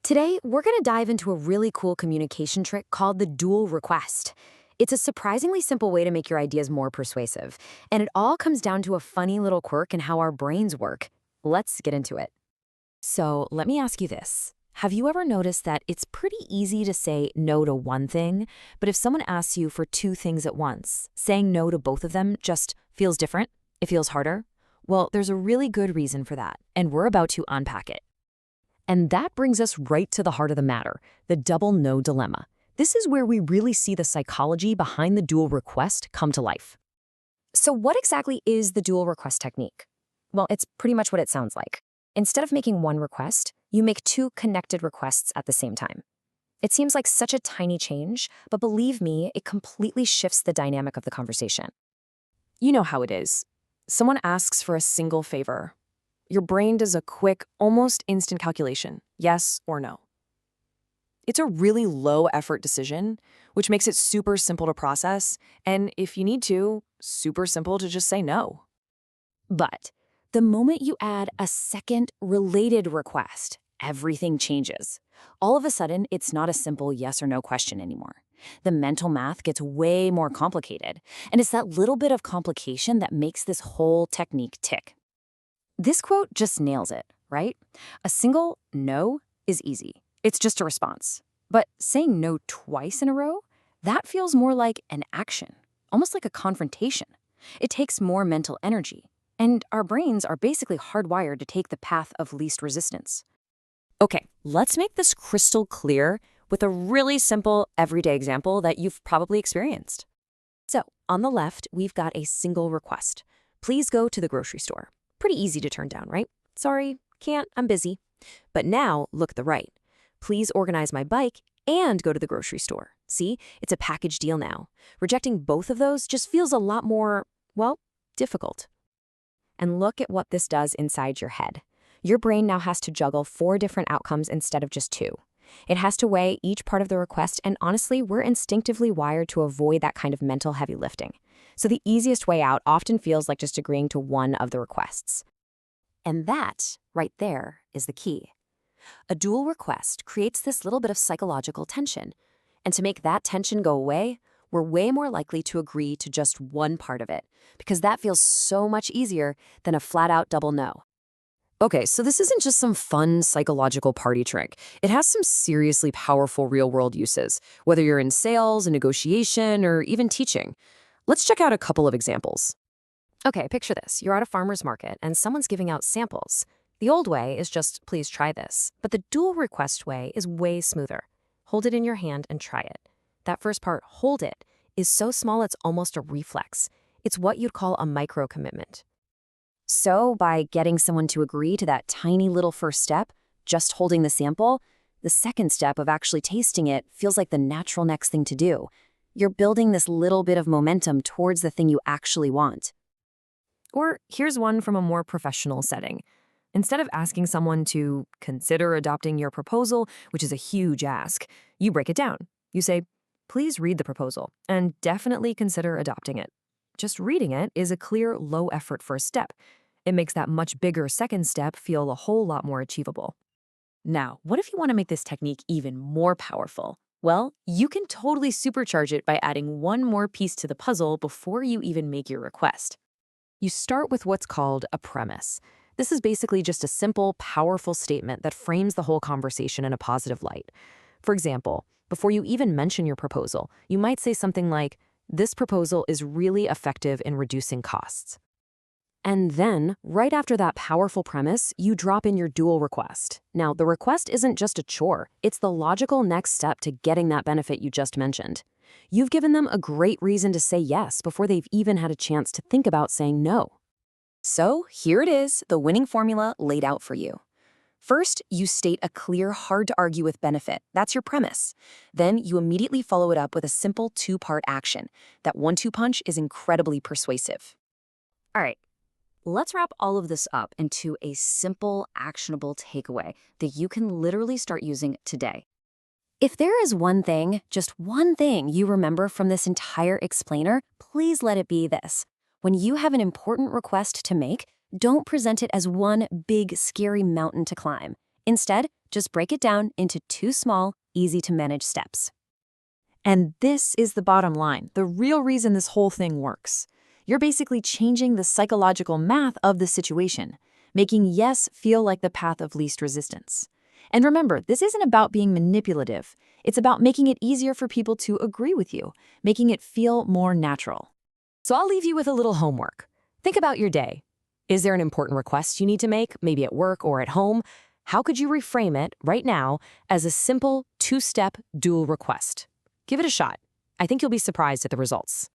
Today, we're going to dive into a really cool communication trick called the dual request. It's a surprisingly simple way to make your ideas more persuasive, and it all comes down to a funny little quirk in how our brains work. Let's get into it. So, let me ask you this. Have you ever noticed that it's pretty easy to say no to one thing, but if someone asks you for two things at once, saying no to both of them just feels different? It feels harder? Well, there's a really good reason for that, and we're about to unpack it. And that brings us right to the heart of the matter, the double no dilemma. This is where we really see the psychology behind the dual request come to life. So what exactly is the dual request technique? Well, it's pretty much what it sounds like. Instead of making one request, you make two connected requests at the same time. It seems like such a tiny change, but believe me, it completely shifts the dynamic of the conversation. You know how it is. Someone asks for a single favor. Your brain does a quick, almost instant calculation, yes or no. It's a really low-effort decision, which makes it super simple to process, and if you need to, super simple to just say no. But the moment you add a second related request, everything changes. All of a sudden, it's not a simple yes or no question anymore. The mental math gets way more complicated, and it's that little bit of complication that makes this whole technique tick. This quote just nails it, right? A single no is easy. It's just a response. But saying no twice in a row, that feels more like an action, almost like a confrontation. It takes more mental energy, and our brains are basically hardwired to take the path of least resistance. Okay, let's make this crystal clear with a really simple, everyday example that you've probably experienced. So, on the left, we've got a single request. Please go to the grocery store. Pretty easy to turn down, right? Sorry, can't, I'm busy. But now, look at the right. Please organize my bike and go to the grocery store. See, it's a package deal now. Rejecting both of those just feels a lot more, well, difficult. And look at what this does inside your head. Your brain now has to juggle 4 different outcomes instead of just 2. It has to weigh each part of the request, and honestly, we're instinctively wired to avoid that kind of mental heavy lifting. So the easiest way out often feels like just agreeing to one of the requests. And that, right there, is the key. A dual request creates this little bit of psychological tension. And to make that tension go away, we're way more likely to agree to just one part of it, because that feels so much easier than a flat-out double no. Okay, so this isn't just some fun psychological party trick. It has some seriously powerful real-world uses, whether you're in sales, negotiation, or even teaching. Let's check out a couple of examples. Okay, picture this. You're at a farmer's market and someone's giving out samples. The old way is just, please try this. But the dual request way is way smoother. Hold it in your hand and try it. That first part, hold it, is so small it's almost a reflex. It's what you'd call a micro commitment. So by getting someone to agree to that tiny little first step, just holding the sample, the second step of actually tasting it feels like the natural next thing to do. You're building this little bit of momentum towards the thing you actually want. Or here's one from a more professional setting. Instead of asking someone to consider adopting your proposal, which is a huge ask, you break it down. You say, please read the proposal and definitely consider adopting it. Just reading it is a clear, low-effort first step. It makes that much bigger second step feel a whole lot more achievable. Now, what if you want to make this technique even more powerful? Well, you can totally supercharge it by adding one more piece to the puzzle before you even make your request. You start with what's called a premise. This is basically just a simple, powerful statement that frames the whole conversation in a positive light. For example, before you even mention your proposal, you might say something like, this proposal is really effective in reducing costs. And then, right after that powerful premise, you drop in your dual request. Now, the request isn't just a chore. It's the logical next step to getting that benefit you just mentioned. You've given them a great reason to say yes before they've even had a chance to think about saying no. So here it is, the winning formula laid out for you. First, you state a clear, hard-to-argue-with benefit. That's your premise. Then you immediately follow it up with a simple 2-part action. That 1-2 punch is incredibly persuasive. All right. Let's wrap all of this up into a simple, actionable takeaway that you can literally start using today. If there is one thing, just one thing you remember from this entire explainer, please let it be this. When you have an important request to make, don't present it as one big, scary mountain to climb. Instead, Just break it down into 2 small, easy-to-manage steps. And this is the bottom line, the real reason this whole thing works. You're basically changing the psychological math of the situation, making yes feel like the path of least resistance. And remember, this isn't about being manipulative. It's about making it easier for people to agree with you, making it feel more natural. So I'll leave you with a little homework. Think about your day. Is there an important request you need to make, maybe at work or at home? How could you reframe it right now as a simple 2-step dual request? Give it a shot. I think you'll be surprised at the results.